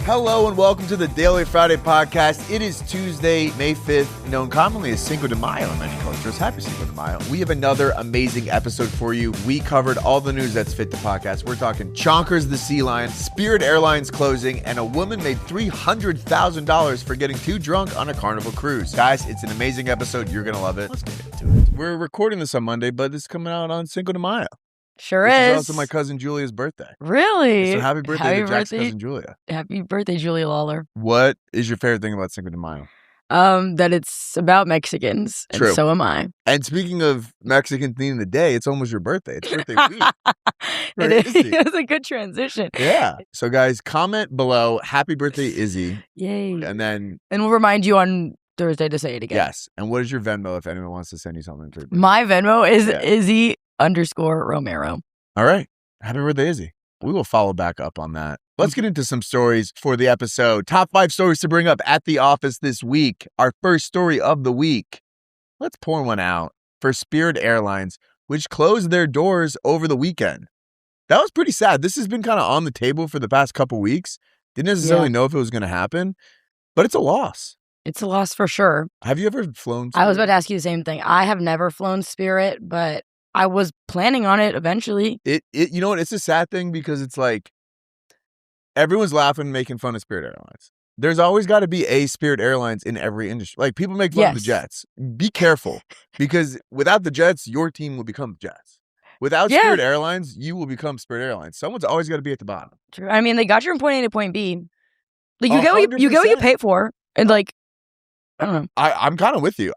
Hello and welcome to the Daily Friday podcast. It is Tuesday, May 5th, known commonly as Cinco de Mayo in many cultures. Happy Cinco de Mayo. We have another amazing episode for you. We covered all the news that's fit to podcast. We're talking Chonkers the sea lion, Spirit Airlines closing, and a woman made $300,000 for getting too drunk on a Carnival cruise. Guys, it's an amazing episode. You're going to love it. Let's get into it. We're recording this on Monday, but it's coming out on Cinco de Mayo. Sure which is. is also my cousin Julia's birthday. Really? So happy birthday to Jack's cousin Julia. Happy birthday, Julia Lawler. What is your favorite thing about Cinco de Mayo? That it's about Mexicans. And True. so am I. And speaking of Mexican theme of the day, it's almost your birthday. It's birthday week. It was a good transition. Yeah. So guys, comment below, happy birthday, Izzy. Yay. And we'll remind you on Thursday to say it again. Yes. And what is your Venmo if anyone wants to send you something? For My Venmo is Izzy_Romero. All right. Happy birthday, Izzy. We will follow back up on that. Let's get into some stories for the episode. Top 5 stories to bring up at the office this week. Our first story of the week. Let's pour one out for Spirit Airlines, which closed their doors over the weekend. That was pretty sad. This has been kind of on the table for the past couple weeks. Didn't necessarily know if it was going to happen, but it's a loss. It's a loss for sure. Have you ever flown Spirit? I was about to ask you the same thing. I have never flown Spirit, but I was planning on it eventually. You know what? It's a sad thing because it's like everyone's laughing, making fun of Spirit Airlines. There's always got to be a Spirit Airlines in every industry. Like people make fun of the Jets. Be careful because without the Jets, your team will become Jets. Without Spirit Airlines, you will become Spirit Airlines. Someone's always got to be at the bottom. True. I mean, they got you from point A to point B. Like you get what you pay for, and like. I don't know. I'm kind of with you.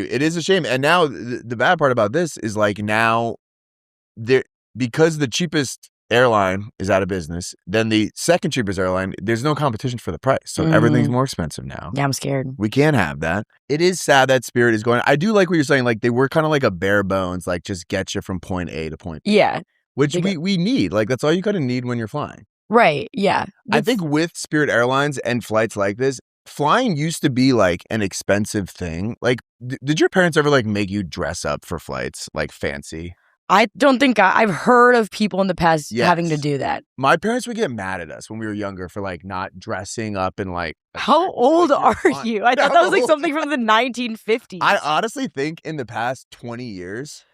It is a shame. And now the bad part about this is like now because the cheapest airline is out of business, then the second cheapest airline, there's no competition for the price. So everything's more expensive now. Yeah, I'm scared. We can't have that. It is sad that Spirit is going. I do like what you're saying. Like they were kind of like a bare bones, like just get you from point A to point B. Yeah. Which we need. Like that's all you kind of need when you're flying. Right. Yeah. I think with Spirit Airlines and flights like this, flying used to be like an expensive thing. Like, did your parents ever like make you dress up for flights, like fancy? I don't think I've heard of people in the past having to do that. My parents would get mad at us when we were younger for like not dressing up and like. How old are you? I thought that was like something from the 1950s. I honestly think in the past 20 years,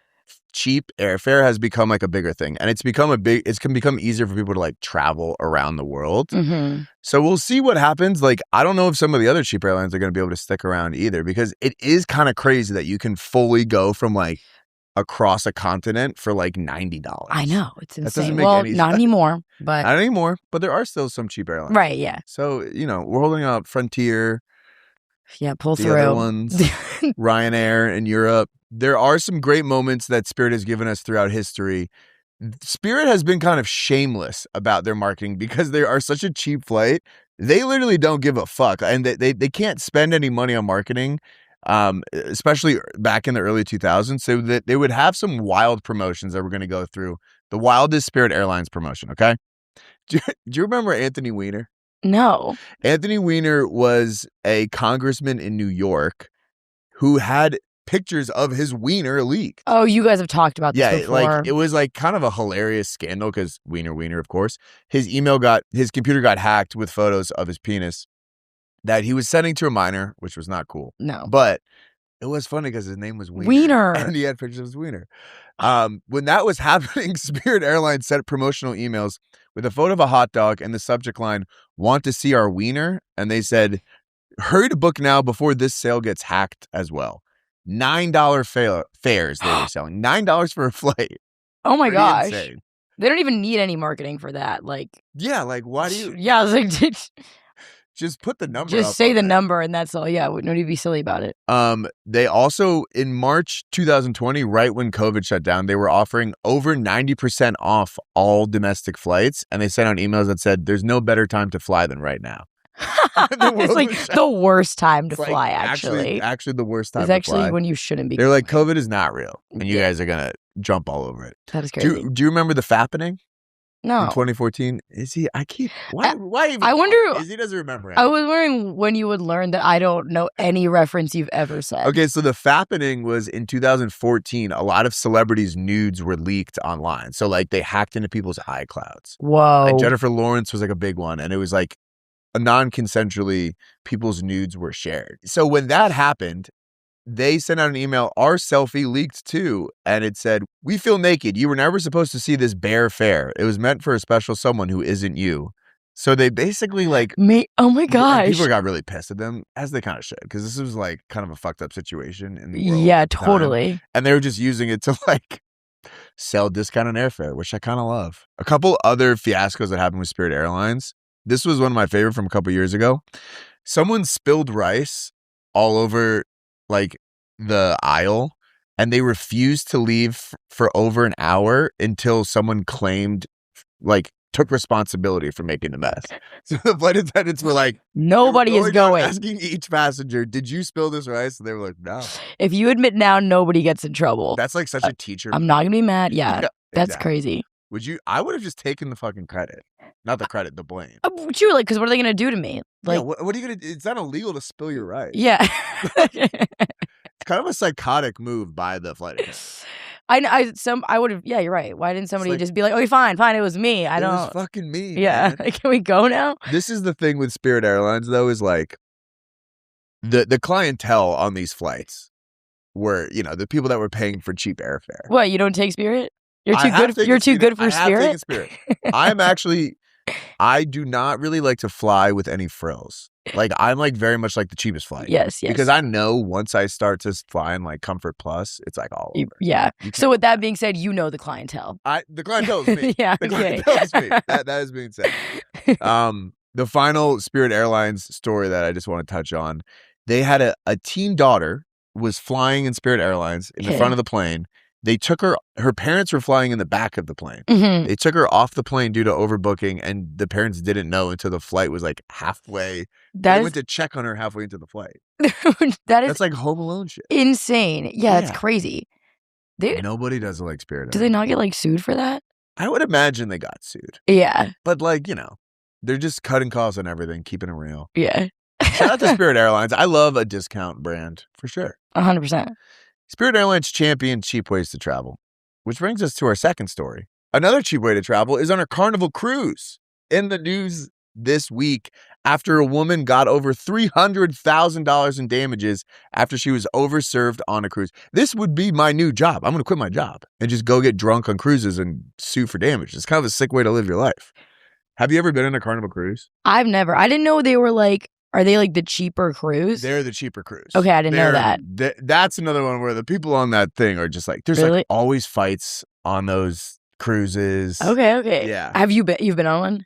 cheap airfare has become like a bigger thing, and it's can become easier for people to like travel around the world. Mm-hmm. So we'll see what happens. Like, I don't know if some of the other cheap airlines are going to be able to stick around either, because it is kind of crazy that you can fully go from like across a continent for like $90. I know, it's insane. That doesn't make any sense. Not anymore, but there are still some cheap airlines. Right? Yeah. So we're holding out Frontier. Yeah, pull the through. Other ones, Ryanair in Europe. There are some great moments that Spirit has given us throughout history. Spirit has been kind of shameless about their marketing because they are such a cheap flight. They literally don't give a fuck. And they can't spend any money on marketing, especially back in the early 2000s. So that they would have some wild promotions that we're going to go through. The wildest Spirit Airlines promotion, okay? Do you remember Anthony Weiner? No. Anthony Weiner was a congressman in New York who had pictures of his wiener leaked. Oh, you guys have talked about this before. Like it was like kind of a hilarious scandal because Wiener, of course. His computer got hacked with photos of his penis that he was sending to a minor, which was not cool. No. But it was funny because his name was Wiener. Wiener. And he had pictures of his wiener. When that was happening, Spirit Airlines sent promotional emails with a photo of a hot dog and the subject line, "Want to see our wiener?" And they said, "Hurry to book now before this sale gets hacked as well." $9 fares they were selling. $9 for a flight. Oh my gosh. Insane. They don't even need any marketing for that. Like, yeah, like why do you? Yeah, I was like, just put the number. Just say the number and that's all. Yeah, no need to be silly about it. They also in March 2020, right when COVID shut down, they were offering over 90% off all domestic flights, and they sent out emails that said, "There's no better time to fly than right now." It's like the worst time to fly, actually. Actually, the worst time it's to actually fly. When you shouldn't be. They're like, COVID is not real, and you guys are going to jump all over it. That is crazy. Do you remember the fappening? No. In 2014? Why even? I wonder. Izzy doesn't remember anything. I was wondering when you would learn that I don't know any reference you've ever said. Okay, so the fappening was in 2014. A lot of celebrities' nudes were leaked online. So, like, they hacked into people's iClouds. Whoa. Like, Jennifer Lawrence was, like, a big one. And it was, like, non-consensually people's nudes were shared. So when that happened, they sent out an email, our selfie leaked too, and it said, "We feel naked. You were never supposed to see this bare fare. It was meant for a special someone who isn't you." So they basically like oh my gosh. People got really pissed at them, as they kind of should, because this was like kind of a fucked up situation in the world. Yeah, totally. And they were just using it to like sell discount on airfare, which I kind of love. A couple other fiascos that happened with Spirit Airlines. This was one of my favorite from a couple years ago. Someone spilled rice all over like the aisle, and they refused to leave for over an hour until someone claimed, like, took responsibility for making the mess. So the flight attendants were like, nobody is going. Asking each passenger, "Did you spill this rice?" And they were like, "No." If you admit now, nobody gets in trouble. That's like such a teacher. I'm not gonna be mad. Yeah, that's exactly. crazy. Would you? I would have just taken the fucking credit, not the credit, the blame. True, like, because what are they gonna do to me? Like, yeah, what are you gonna? It's not illegal to spill your rice. Yeah. It's kind of a psychotic move by the flight attendant. I would have. Yeah, you're right. Why didn't somebody just be like, "Okay, fine, it was me. It was fucking me." Yeah, can we go now? This is the thing with Spirit Airlines, though, is like the clientele on these flights were, the people that were paying for cheap airfare. What? You don't take Spirit? You're too good. You're too good for Spirit. Spirit. I do not really like to fly with any frills. Like, I'm like very much like the cheapest flight. Yes. Because I know once I start to fly in like Comfort Plus, it's like all over. Yeah. So with that being said, the clientele. The clientele is me. Yeah. The clientele is me. That is being said. The final Spirit Airlines story that I just want to touch on, they had a teen daughter was flying in Spirit Airlines in the front of the plane. They took her parents were flying in the back of the plane. Mm-hmm. They took her off the plane due to overbooking, and the parents didn't know until the flight was like halfway. They went to check on her halfway into the flight. That's like Home Alone shit. Insane. Yeah, that's crazy. Nobody does it like Spirit Airlines. Do they not get like sued for that? I would imagine they got sued. Yeah. But like, they're just cutting costs on everything, keeping it real. Yeah. Shout out to Spirit Airlines. I love a discount brand, for sure. 100%. Spirit Airlines championed cheap ways to travel, which brings us to our second story. Another cheap way to travel is on a Carnival cruise. In the news this week, after a woman got over $300,000 in damages after she was overserved on a cruise. This would be my new job. I'm going to quit my job and just go get drunk on cruises and sue for damage. It's kind of a sick way to live your life. Have you ever been on a Carnival cruise? I've never. I didn't know they were like, are they like the cheaper cruise? They're the cheaper cruise. Okay, I didn't know that. That's another one where the people on that thing are just like, there's like always fights on those cruises. Okay. Yeah. Have you been? You've been on one?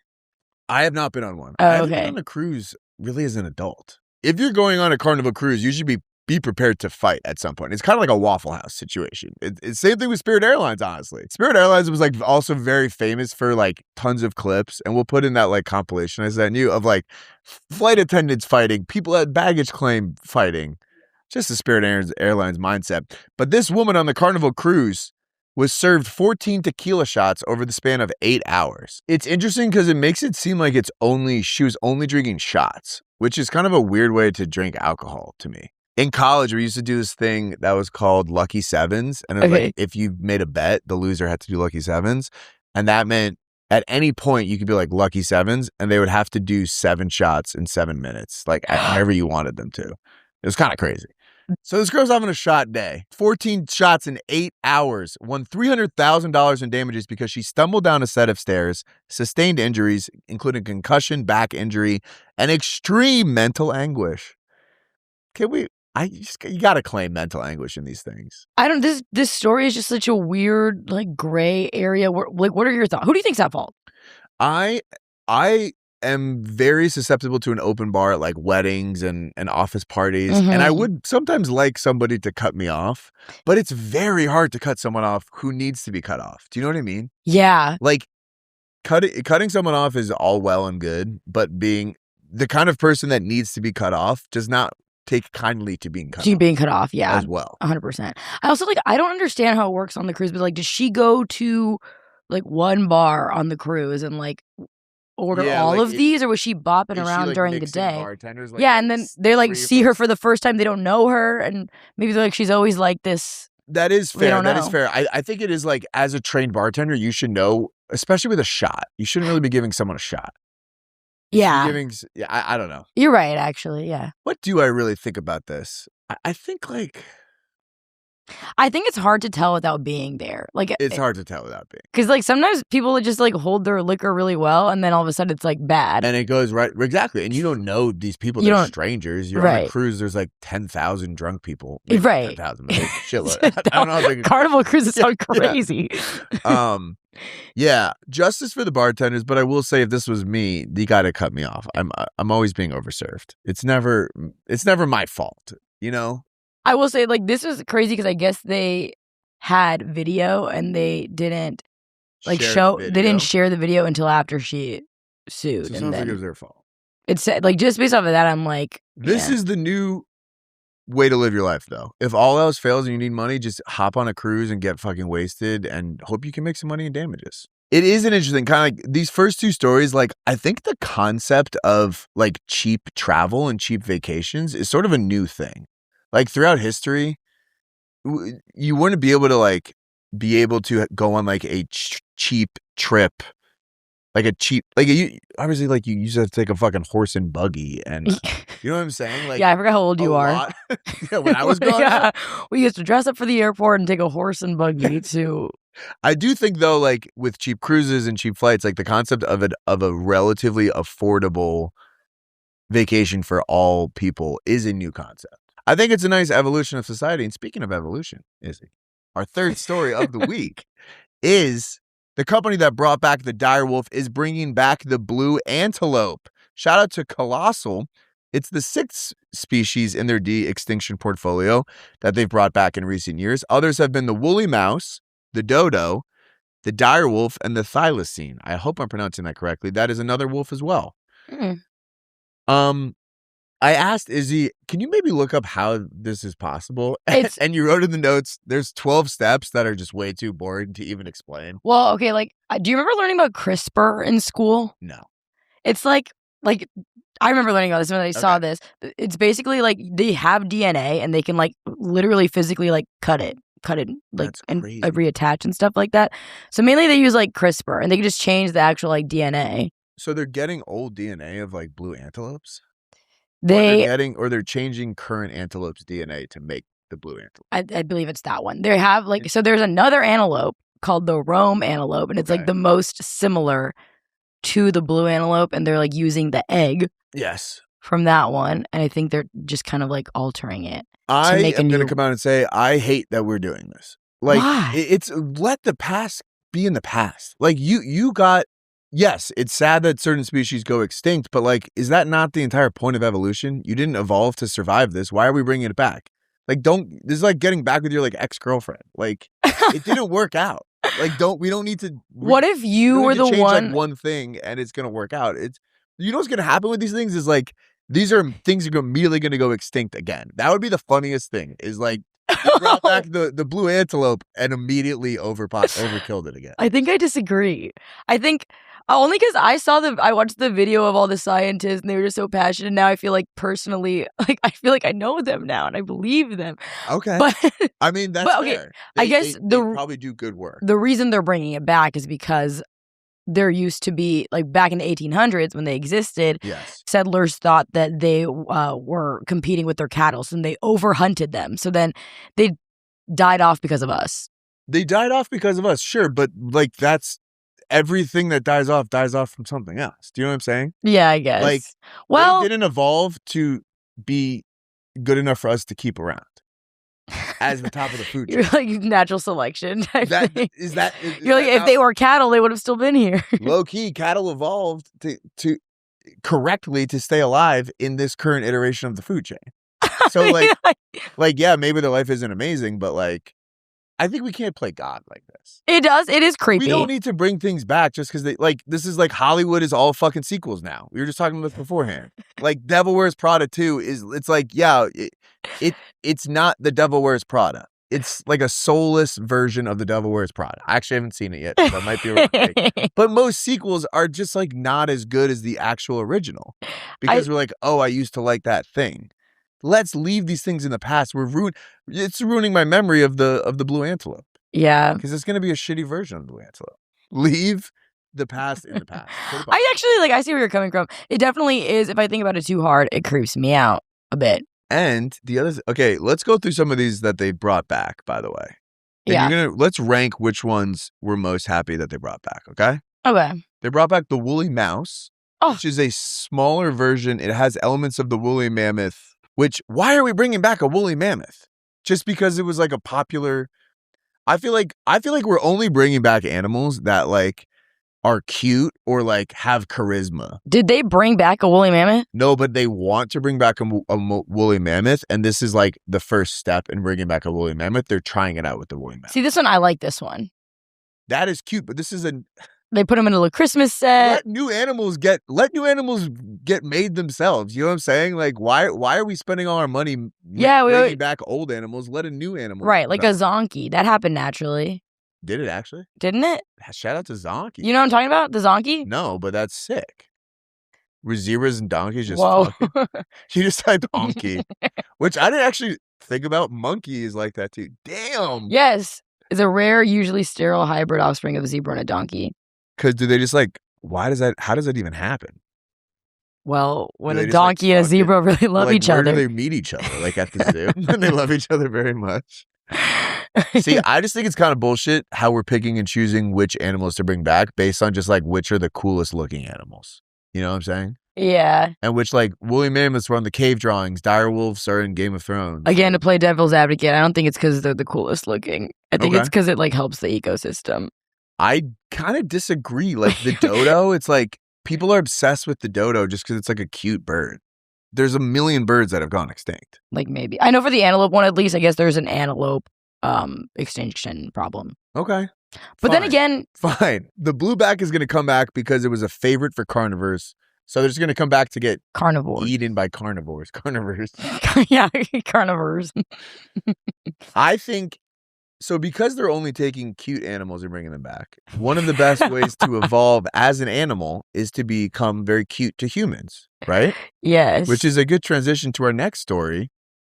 I have not been on one. Oh, I haven't been on a cruise really as an adult. If you're going on a Carnival cruise, you should be prepared to fight at some point. It's kind of like a Waffle House situation. It's same thing with Spirit Airlines, honestly. Spirit Airlines was like also very famous for like tons of clips, and we'll put in that like compilation I sent you of like flight attendants fighting, people at baggage claim fighting. Just the Spirit Airlines mindset. But this woman on the Carnival cruise was served 14 tequila shots over the span of 8 hours. It's interesting because it makes it seem like she was only drinking shots, which is kind of a weird way to drink alcohol to me. In college, we used to do this thing that was called Lucky Sevens. And it was like, if you made a bet, the loser had to do Lucky Sevens. And that meant at any point you could be like Lucky Sevens, and they would have to do 7 shots in 7 minutes, like whenever you wanted them to. It was kind of crazy. So this girl's having a shot day. 14 shots in 8 hours. Won $300,000 in damages because she stumbled down a set of stairs, sustained injuries, including concussion, back injury, and extreme mental anguish. You gotta claim mental anguish in these things. This story is just such a weird, like, gray area. Like, what are your thoughts? Who do you think's at fault? I am very susceptible to an open bar at like weddings and office parties. Mm-hmm. And I would sometimes like somebody to cut me off, but it's very hard to cut someone off who needs to be cut off. Do you know what I mean? Yeah. Like cutting someone off is all well and good, but being the kind of person that needs to be cut off does not take kindly to being cut off. Being cut off, yeah. As well. 100%. I also I don't understand how it works on the cruise, but like, does she go to like one bar on the cruise and like order all of these, or was she bopping around during the day? Bartenders, and then they like see her for the first time, they don't know her, and maybe they're like, she's always like this. That is fair. That is fair. I think it is like, as a trained bartender, you should know, especially with a shot, you shouldn't really be giving someone a shot. Yeah. I don't know. You're right, actually. Yeah. What do I really think about this? I think like I think it's hard to tell without being there. Like it's hard to tell without being. Because like sometimes people just like hold their liquor really well, and then all of a sudden it's like bad, and it goes right exactly. And you don't know these people; they're strangers. You're on a cruise. There's like 10,000 drunk people. Maybe 10,000, shitload. I don't know. How big Carnival cruises sound crazy. Yeah, justice for the bartenders. But I will say, if this was me, you got to cut me off. I'm always being overserved. It's never my fault. You know. I will say, like, this is crazy because I guess they had video and they didn't they didn't share the video until after she sued. So it sounds like it was their fault. It's like, just based off of that, I'm like, this is the new way to live your life, though. If all else fails and you need money, just hop on a cruise and get fucking wasted and hope you can make some money in damages. It is an interesting kind of like these first two stories. Like, I think the concept of like cheap travel and cheap vacations is sort of a new thing. Like throughout history, you wouldn't be able to go on like a cheap trip, like a cheap, like obviously like you used to take a fucking horse and buggy, and you know what I'm saying? Like, yeah, I forgot how old you are. Yeah, when I was growing up, we used to dress up for the airport and take a horse and buggy to. I do think though, like with cheap cruises and cheap flights, like the concept of a relatively affordable vacation for all people is a new concept. I think it's a nice evolution of society. And speaking of evolution, Izzy, our third story of the week is the company that brought back the dire wolf is bringing back the blue antelope. Shout out to Colossal. It's the 6th species in their de-extinction portfolio that they've brought back in recent years. Others have been the woolly mouse, the dodo, the dire wolf, and the thylacine. I hope I'm pronouncing that correctly. That is another wolf as well. I asked Izzy, can you maybe look up how this is possible? And you wrote in the notes, there's 12 steps that are just way too boring to even explain. Well, okay, like, do you remember learning about CRISPR in school? No. It's like I remember learning about this when I saw this. It's basically like they have DNA and they can like literally physically like cut it like and reattach and stuff like that. So mainly they use like CRISPR and they can just change the actual like DNA. So they're getting old DNA of like blue antelopes? They're changing current antelope's DNA to make the blue antelope. I believe it's that one. They have like, so there's another antelope called the Rome antelope, and it's like the most similar to the blue antelope, and they're like using the egg from that one, and I think they're just kind of like altering it. I am going to come out and say I hate that we're doing this. Like, why? It's let the past be in the past. Like you got. Yes, it's sad that certain species go extinct, but like, is that not the entire point of evolution? You didn't evolve to survive this. Why are we bringing it back? Like, this is like getting back with your like ex-girlfriend. Like, it didn't work out. Like, we don't need to. What if you were the change, one? Like, one thing and it's gonna work out. You know what's gonna happen with these things is like these are things that are immediately gonna go extinct again. That would be the funniest thing. Is like. They brought back the blue antelope and immediately overkilled it again. I think I disagree. I think only because I watched the video of all the scientists and they were just so passionate. And now I feel like personally, like I feel like I know them now and I believe them. Okay, but I mean that's fair. I guess they probably do good work. The reason they're bringing it back is because there used to be, like back in the 1800s when they existed, settlers thought that they were competing with their cattle, so they overhunted them. So then they died off because of us. They died off because of us, sure, but like that's everything that dies off from something else. Do you know what I'm saying? Yeah, I guess. Like, well, they didn't evolve to be good enough for us to keep around as the top of the food chain. You're like natural selection. You're like, if they were cattle, they would have still been here. Low key, cattle evolved to correctly to stay alive in this current iteration of the food chain. So like yeah, maybe their life isn't amazing, but like I think we can't play God like this. It does. It is creepy. We don't need to bring things back just because this is like Hollywood is all fucking sequels now. We were just talking about this beforehand. Like Devil Wears Prada 2 it's like, yeah, it's not the Devil Wears Prada. It's like a soulless version of the Devil Wears Prada. I actually haven't seen it yet. So that might be a mistake. But most sequels are just like not as good as the actual original because we're like, oh, I used to like that thing. Let's leave these things in the past. It's ruining my memory of the blue antelope. Yeah. Because it's going to be a shitty version of the blue antelope. Leave the past in the past. I actually I see where you're coming from. It definitely is. If I think about it too hard, it creeps me out a bit. And the other, okay, let's go through some of these that they brought back, by the way. And yeah. Let's rank which ones we're most happy that they brought back, okay? Okay. They brought back the woolly mouse, which is a smaller version. It has elements of the woolly mammoth, which, why are we bringing back a woolly mammoth? Just because it was like a popular, I feel like we're only bringing back animals that like are cute or like have charisma. Did they bring back a woolly mammoth? No, but they want to bring back a woolly mammoth, and this is like the first step in bringing back a woolly mammoth. They're trying it out with the woolly mammoth. See, this one, I like this one. That is cute, but this is They put them in a little Christmas set. Let new animals get made themselves. You know what I'm saying? Like, why are we spending all our money bringing back old animals? Let a new animal. Right, like a zonkey. That happened naturally. Did it actually? Didn't it? Shout out to Zonkey. You know what I'm talking about? The zonkey? No, but that's sick. Were zebras and donkeys just Whoa. fucking? You just typed donkey, which I didn't actually think about. Monkey is like that too. Damn. Yes. It's a rare, usually sterile hybrid offspring of a zebra and a donkey. Because do they just like, how does that even happen? Well, when a donkey and a zebra really love each other. Where do they meet each other? Like at the zoo? And they love each other very much. See, I just think it's kind of bullshit how we're picking and choosing which animals to bring back based on just like which are the coolest looking animals. You know what I'm saying? Yeah. And which like woolly mammoths were on the cave drawings. Dire wolves are in Game of Thrones. Again, to play devil's advocate, I don't think it's because they're the coolest looking. I think it's because it like helps the ecosystem. I kind of disagree. Like the dodo, it's like people are obsessed with the dodo just because it's like a cute bird. There's a million birds that have gone extinct. Like maybe. I know for the antelope one, at least, I guess there's an antelope extinction problem. Okay. But then again. Fine. The blueback is going to come back because it was a favorite for carnivores. So they're just going to come back to get eaten by carnivores. Carnivores. Yeah, carnivores. I think, so because they're only taking cute animals and bringing them back, one of the best ways to evolve as an animal is to become very cute to humans, right? Yes. Which is a good transition to our next story,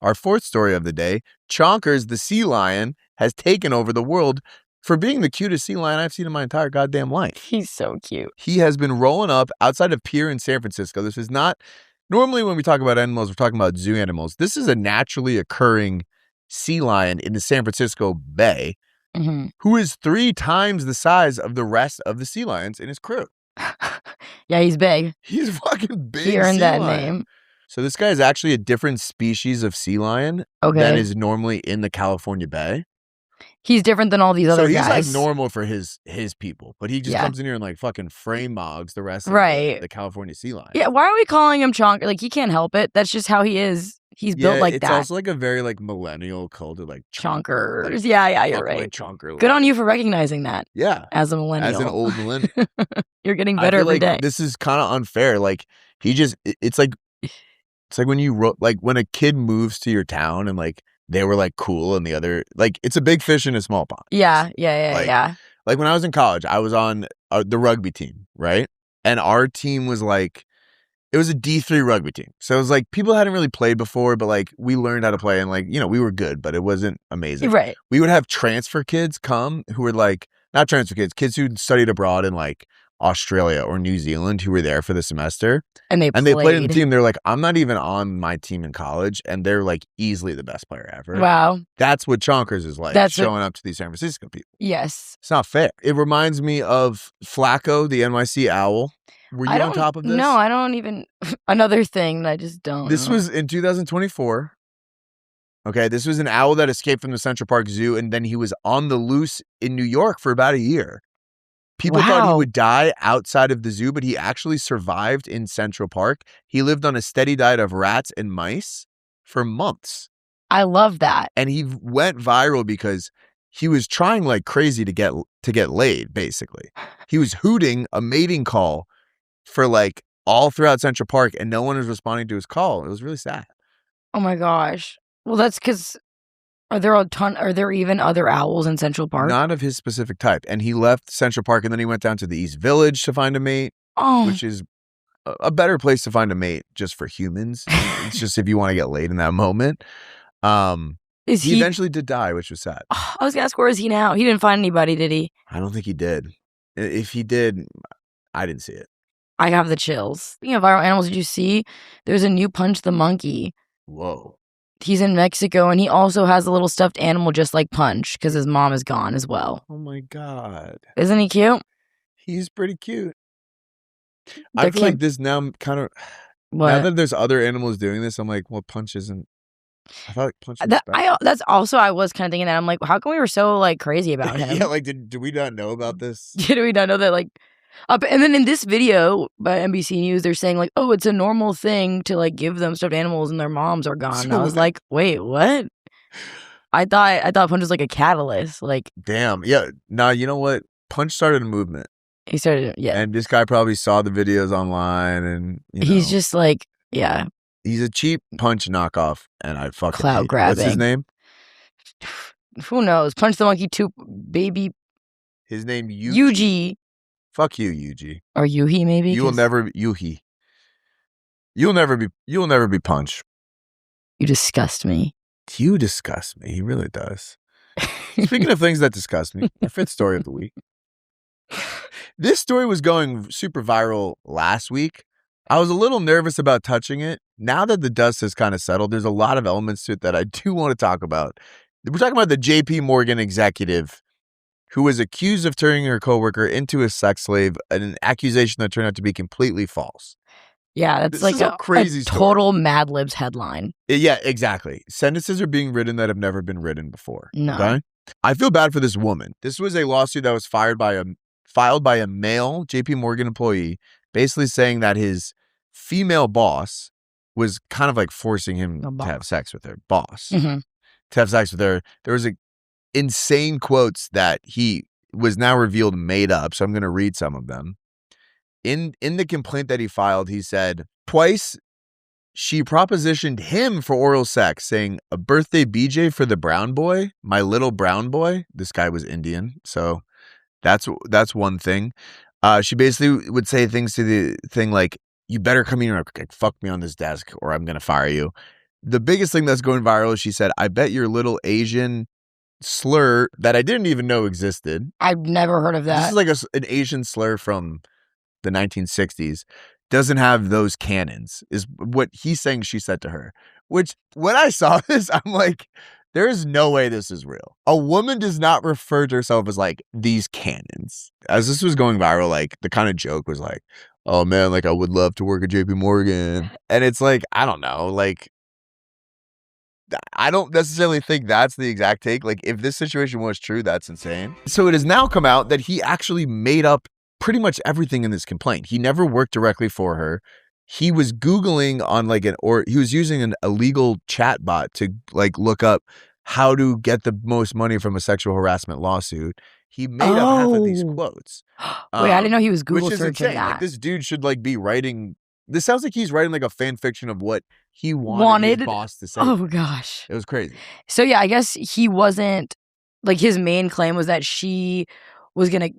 our fourth story of the day. Chonkers, the sea lion, has taken over the world for being the cutest sea lion I've seen in my entire goddamn life. He's so cute. He has been rolling up outside of Pier in San Francisco. This is not, normally when we talk about animals, we're talking about zoo animals. This is a naturally occurring sea lion in the San Francisco Bay, who is 3 times the size of the rest of the sea lions in his crew. Yeah, he's big. He's fucking big. He earned that name. So this guy is actually a different species of sea lion than is normally in the California Bay. He's different than all these other guys. So he's like normal for his people, but he just comes in here and like fucking frame mogs the rest of the California sea lion. Yeah, why are we calling him Chonker? Like, he can't help it. That's just how he is. He's built like that. It's also like a very like millennial cult of like Chonkers. Like, yeah, you're right. Like Chonker. Good on you for recognizing that. Yeah. As a millennial. As an old millennial. You're getting better every day. This is kind of unfair. Like, it's like when you like when a kid moves to your town and like they were like cool and the other, like, it's a big fish in a small pond. Yeah. Like when I was in college, I was on the rugby team, right? And our team was like, it was a D3 rugby team. So it was like people hadn't really played before, but like we learned how to play and like, you know, we were good, but it wasn't amazing. Right. We would have transfer kids come who were like, not transfer kids who studied abroad in like Australia or New Zealand who were there for the semester. And they played in the team. They're like, I'm not even on my team in college. And they're like easily the best player ever. Wow. That's what Chonkers is like, showing up to these San Francisco people. Yes. It's not fair. It reminds me of Flacco, the NYC Owl. Were you on top of this? No, I don't even. Another thing that I just don't. This was in 2024. Okay, this was an owl that escaped from the Central Park Zoo, and then he was on the loose in New York for about a year. People thought he would die outside of the zoo, but he actually survived in Central Park. He lived on a steady diet of rats and mice for months. I love that. And he went viral because he was trying like crazy to get laid, basically. He was hooting a mating call for like all throughout Central Park, and no one was responding to his call. It was really sad. Oh my gosh. Well, that's because are there even other owls in Central Park? Not of his specific type. And he left Central Park and then he went down to the East Village to find a mate, which is a better place to find a mate just for humans. It's just if you want to get laid in that moment. He eventually did die, which was sad. I was going to ask, where is he now? He didn't find anybody, did he? I don't think he did. If he did, I didn't see it. I have the chills. Speaking of viral animals, did you see there's a new Punch the Monkey? Whoa. He's in Mexico, and he also has a little stuffed animal just like Punch because his mom is gone as well. Oh my God. Isn't he cute? He's pretty cute. I feel like this now kind of... What? Now that there's other animals doing this, I'm like, well, Punch isn't... I thought Punch was that's also, I was kind of thinking that. I'm like, how come we were so like crazy about him? Yeah, like, did we not know about this? Did we not know that, like... and then in this video by NBC News, they're saying like, oh, it's a normal thing to like give them stuffed animals and their moms are gone. And I was like, wait, what? I thought Punch was like a catalyst. Like, damn, yeah. Nah, you know what? Punch started a movement. He started, yeah. And this guy probably saw the videos online, and he's just like, yeah. He's a cheap Punch knockoff, and I fucking clout grabbing. What's his name? Who knows? Punch the Monkey 2, baby. His name Yuji. Fuck you, Yuji. Or Yuhi, maybe. You will never be Yuhi. You'll never be Punch. You disgust me. You disgust me. He really does. Speaking of things that disgust me, our fifth story of the week. This story was going super viral last week. I was a little nervous about touching it. Now that the dust has kind of settled, there's a lot of elements to it that I do want to talk about. We're talking about the JP Morgan executive who was accused of turning her coworker into a sex slave, an accusation that turned out to be completely false. Yeah, that's like a crazy total Mad Libs headline. Yeah, exactly. Sentences are being written that have never been written before. No. Okay? I feel bad for this woman. This was a lawsuit that was filed by a male JP Morgan employee, basically saying that his female boss was kind of like forcing him to have sex with her boss. Mm-hmm. To have sex with her. There was insane quotes that he was now revealed made up. So I'm going to read some of them. In the complaint that he filed, he said, twice she propositioned him for oral sex, saying, a birthday BJ for the brown boy, my little brown boy. This guy was Indian. So that's one thing. She basically would say things to the thing like, you better come in and fuck me on this desk or I'm going to fire you. The biggest thing that's going viral is she said, I bet your little Asian slur that I didn't even know existed. I've never heard of that. This is like an Asian slur from the 1960s. Doesn't have those cannons, is what he's saying she said to her. Which, when I saw this, I'm like, there is no way this is real. A woman does not refer to herself as like these cannons. As this was going viral, like the kind of joke was like, oh man, like I would love to work at JP Morgan. And it's like, I don't know, like I don't necessarily think that's the exact take. Like if this situation was true, that's insane. So it has now come out that he actually made up pretty much everything in this complaint. He never worked directly for her. He was Googling on he was using an illegal chat bot to like look up how to get the most money from a sexual harassment lawsuit. He made up half of these quotes. Wait, I didn't know he was Google searching insane. that. Like, this dude should like be writing. This sounds like he's writing like a fan fiction of what he wanted his boss to say. Oh gosh, it was crazy. So yeah, I guess he wasn't like, his main claim was that she was gonna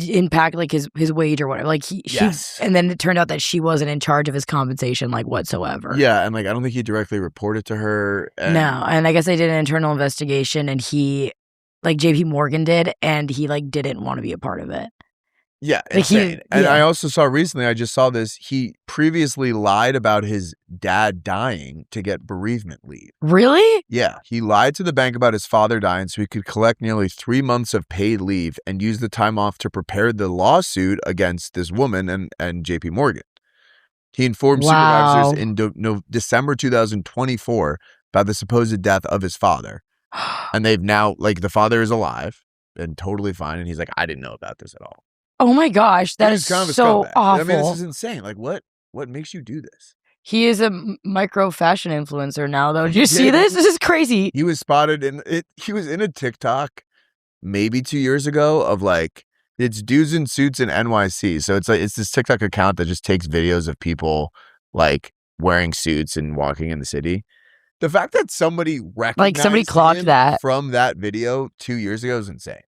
impact like his wage or whatever. Like yes. And then it turned out that she wasn't in charge of his compensation like whatsoever. Yeah, and like I don't think he directly reported to her. No, and I guess they did an internal investigation, and he, like JP Morgan did, and he like didn't want to be a part of it. Yeah, insane. And I also saw recently, I just saw this, he previously lied about his dad dying to get bereavement leave. Really? Yeah. He lied to the bank about his father dying so he could collect nearly 3 months of paid leave and use the time off to prepare the lawsuit against this woman and JP Morgan. He informed supervisors in December 2024 about the supposed death of his father. And they've now, like, the father is alive and totally fine. And he's like, I didn't know about this at all. Oh my gosh, that is kind of so awful. I mean, this is insane. Like, what makes you do this? He is a micro fashion influencer now, though. Did you see this? This is crazy. He was spotted he was in a TikTok maybe 2 years ago of like, it's dudes in suits in NYC. So it's like, it's this TikTok account that just takes videos of people like wearing suits and walking in the city. The fact that somebody recognized clocked that from that video 2 years ago is insane.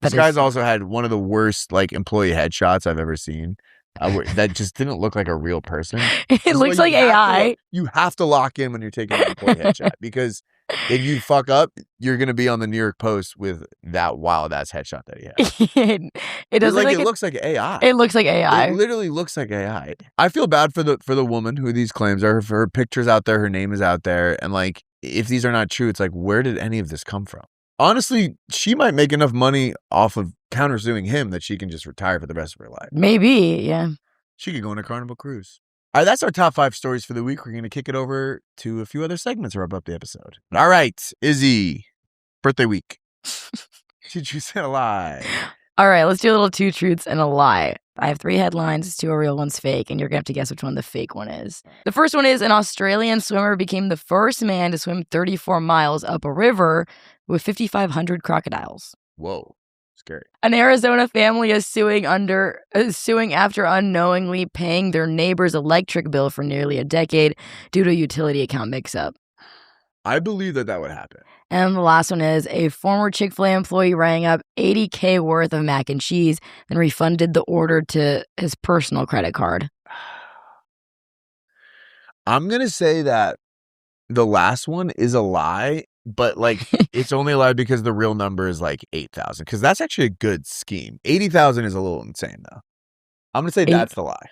This guy's also had one of the worst like employee headshots I've ever seen. That just didn't look like a real person. It looks like AI. You have to lock in when you're taking an employee headshot because If you fuck up, you're gonna be on the New York Post with that wild ass headshot that he has. It does it looks like AI. It looks like AI. It literally looks like AI. I feel bad for the woman who these claims are. For her picture's out there, her name is out there, and like if these are not true, it's like where did any of this come from? Honestly, she might make enough money off of countersuing him that she can just retire for the rest of her life. Maybe, yeah. She could go on a Carnival cruise. All right, that's our top 5 stories for the week. We're going to kick it over to a few other segments to wrap up the episode. All right, Izzy, birthday week. Did you say a lie? All right, let's do a little 2 truths and a lie. I have 3 headlines, 2 are real, 1's fake, and you're going to have to guess which one the fake one is. The first one is an Australian swimmer became the first man to swim 34 miles up a river with 5,500 crocodiles. Whoa, scary. An Arizona family is suing after unknowingly paying their neighbor's electric bill for nearly a decade due to a utility account mix-up. I believe that would happen. And the last one is a former Chick-fil-A employee rang up $80K worth of mac and cheese and refunded the order to his personal credit card. I'm going to say that the last one is a lie, but like it's only a lie because the real number is like 8,000, because that's actually a good scheme. 80,000 is a little insane though. I'm going to say that's the lie.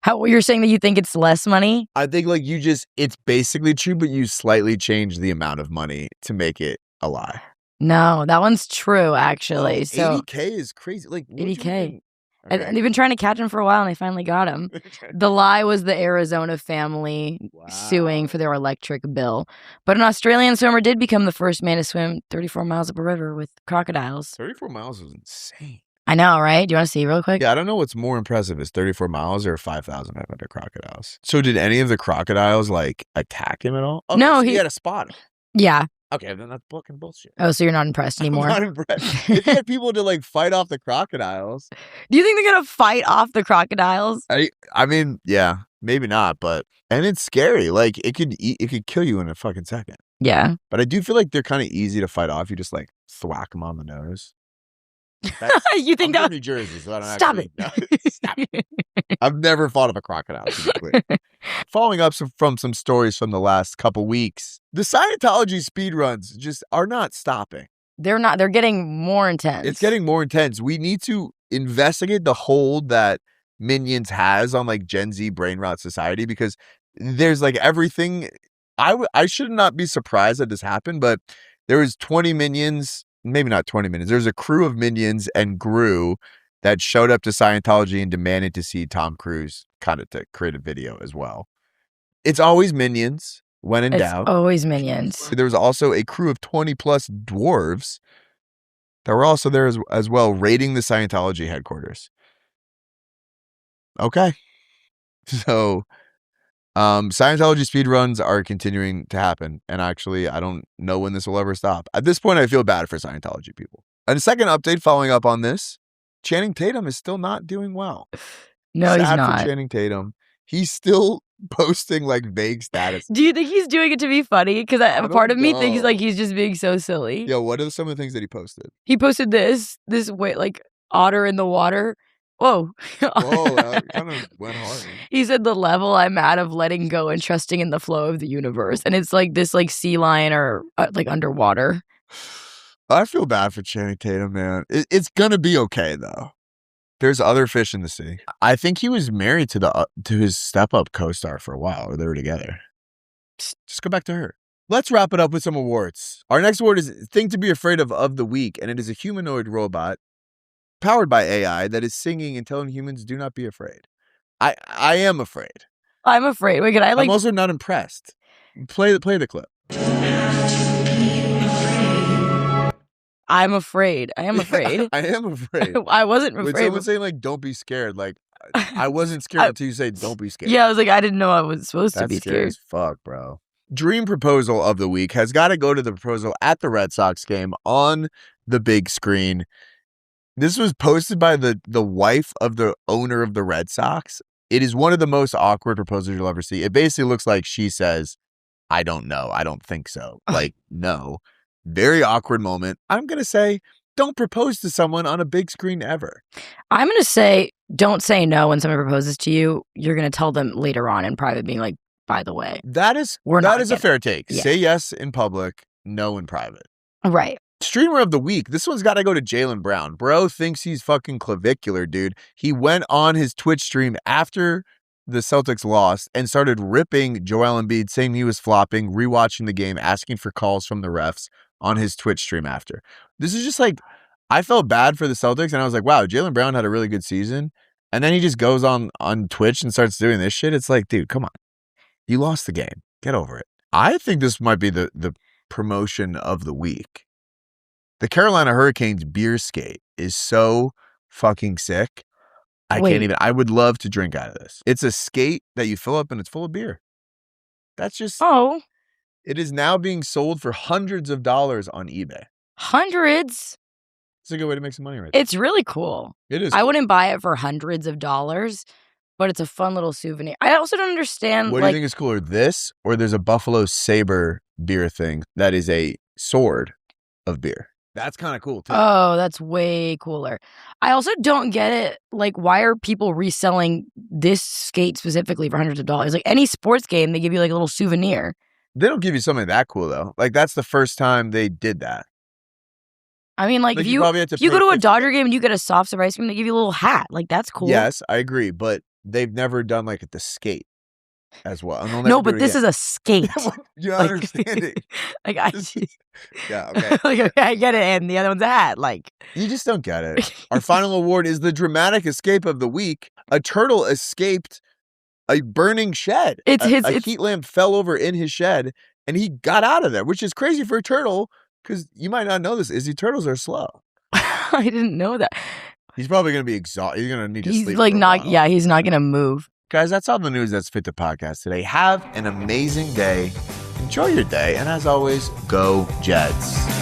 You're saying that you think it's less money? I think like it's basically true, but you slightly change the amount of money to make it a lie. No, that one's true, actually. So 80K is crazy. Like 80K. Okay. And they've been trying to catch him for a while, and they finally got him. The lie was the Arizona family suing for their electric bill. But an Australian swimmer did become the first man to swim 34 miles up a river with crocodiles. 34 miles is insane. I know, right? Do you want to see real quick? Yeah, I don't know what's more impressive, is 34 miles or 5,500 crocodiles. So did any of the crocodiles like attack him at all? Oh, no, so he had a spot. Yeah. Okay, then that's fucking bullshit. Oh, so you're not impressed anymore? I'm not impressed. If you had people to like fight off the crocodiles. Do you think they're going to fight off the crocodiles? I mean, yeah, maybe not, and it's scary. Like it could kill you in a fucking second. Yeah. But I do feel like they're kind of easy to fight off. You just like thwack them on the nose. You think I'm from New Jersey, so I don't Stop Stop it. I've never fought of a crocodile, to be clear. Following up from some stories from the last couple weeks, the Scientology speedruns just are not stopping. They're not. They're getting more intense. It's getting more intense. We need to investigate the hold that Minions has on like Gen Z brain rot society, because there's like everything. I should not be surprised that this happened, but there was 20 Minions. Maybe not 20 minutes. There's a crew of Minions and Gru that showed up to Scientology and demanded to see Tom Cruise, kind of to create a video as well. It's always Minions when in doubt. It's always Minions. There was also a crew of 20 plus dwarves that were also there as well, raiding the Scientology headquarters. Okay. So Scientology speedruns are continuing to happen, and actually I don't know when this will ever stop. At this point, I feel bad for Scientology people. And a second update following up on this, Channing Tatum is still not doing well. No, he's not. For Channing Tatum. He's still posting like vague status. Do you think he's doing it to be funny? Because a part of me thinks like he's just being so silly. Yeah, what are some of the things that he posted? He posted this way, like otter in the water. Whoa. Whoa, that kind of went hard. He said the level I'm at of letting go and trusting in the flow of the universe. And it's like this like sea lion or like underwater. I feel bad for Channing Tatum, man. It's going to be okay, though. There's other fish in the sea. I think he was married to his step-up co-star for a while, or they were together. Just go back to her. Let's wrap it up with some awards. Our next award is Thing to be Afraid of the Week, and it is a humanoid robot powered by AI that is singing and telling humans, do not be afraid. I am afraid. I'm afraid. Wait, I'm also not impressed. Play the clip. I'm afraid. I am afraid. I am afraid. I wasn't afraid. When someone's saying like, don't be scared, like I wasn't scared until you say don't be scared. Yeah, I was like, I didn't know I was supposed to be scared. That's scary as fuck, bro. Dream proposal of the week has got to go to the proposal at the Red Sox game on the big screen. This was posted by the wife of the owner of the Red Sox. It is one of the most awkward proposals you'll ever see. It basically looks like she says, I don't know. I don't think so. Like, no. Very awkward moment. I'm going to say, don't propose to someone on a big screen ever. I'm going to say, don't say no when someone proposes to you. You're going to tell them later on in private, being like, by the way. That is a fair take. Yeah. Say yes in public. know in private. Right. Streamer of the week. This one's got to go to Jaylen Brown. Bro thinks he's fucking clavicular, dude. He went on his Twitch stream after the Celtics lost and started ripping Joel Embiid, saying he was flopping, rewatching the game, asking for calls from the refs on his Twitch stream after. This is just like, I felt bad for the Celtics, and I was like, wow, Jaylen Brown had a really good season. And then he just goes on Twitch and starts doing this shit. It's like, dude, come on. You lost the game. Get over it. I think this might be the promotion of the week. The Carolina Hurricanes beer skate is so fucking sick. I would love to drink out of this. It's a skate that you fill up and it's full of beer. That's just. Oh. It is now being sold for hundreds of dollars on eBay. Hundreds? It's a good way to make some money right there. It's really cool. It is. I wouldn't buy it for hundreds of dollars, but it's a fun little souvenir. I also don't understand. What do you think is cooler, this or there's a Buffalo Saber beer thing that is a sword of beer? That's kind of cool, too. Oh, that's way cooler. I also don't get it. Like, why are people reselling this skate specifically for hundreds of dollars? Like, any sports game, they give you, like, a little souvenir. They don't give you something that cool, though. Like, that's the first time they did that. I mean, like if you go to a Dodger game and you get a soft serve ice cream, they give you a little hat. Like, that's cool. Yes, I agree. But they've never done, like, the skate as well. No, but this is a skate. You're not understanding. Like, yeah, okay. Like, okay, I get it, and the other one's a hat. Like, you just don't get it. Our final award is the dramatic escape of the week. A turtle escaped a burning shed. A heat lamp fell over in his shed, and he got out of there, which is crazy for a turtle, because you might not know this. Izzy, turtles are slow. I didn't know that. He's probably going to be exhausted. He's going to need to sleep. He's like not. Yeah, he's not going to move. Guys, that's all the news that's fit the podcast today. Have an amazing day. Enjoy your day. And as always, go Jets.